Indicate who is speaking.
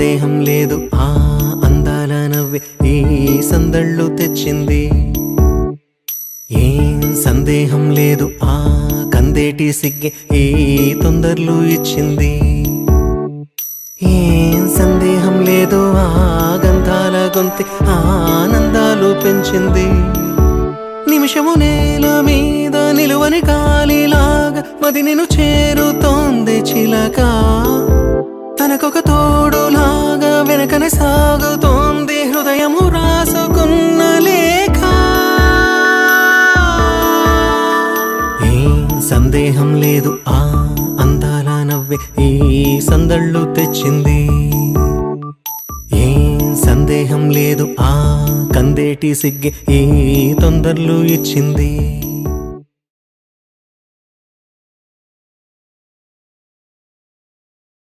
Speaker 1: సందేహం లేదు ఆ అందాల నవ్వే ఈ సందళ్ళు తెచ్చింది. ఏం సందేహం లేదు ఆ కందేటి సిగ్గే ఈ తొందరలు ఇచ్చింది. ఏం సందేహం లేదు ఆ గంధాల గొంతి ఆనందాలు పెంచింది. నిమిషము నేల మీద నిలువని గాలిలాగా మది నిన్ను చేరుతోంది చిలక. తనకొక తోడులాగా వెనకనే సాగుతోంది హృదయము రాసుకున్న లేఖ. ఏం సందేహం లేదు ఆ అందాల నవ్వే ఈ సందళ్ళు తెచ్చింది. ఏం సందేహం లేదు ఆ కందేటి సిగ్గే ఈ తొందరలు ఇచ్చింది.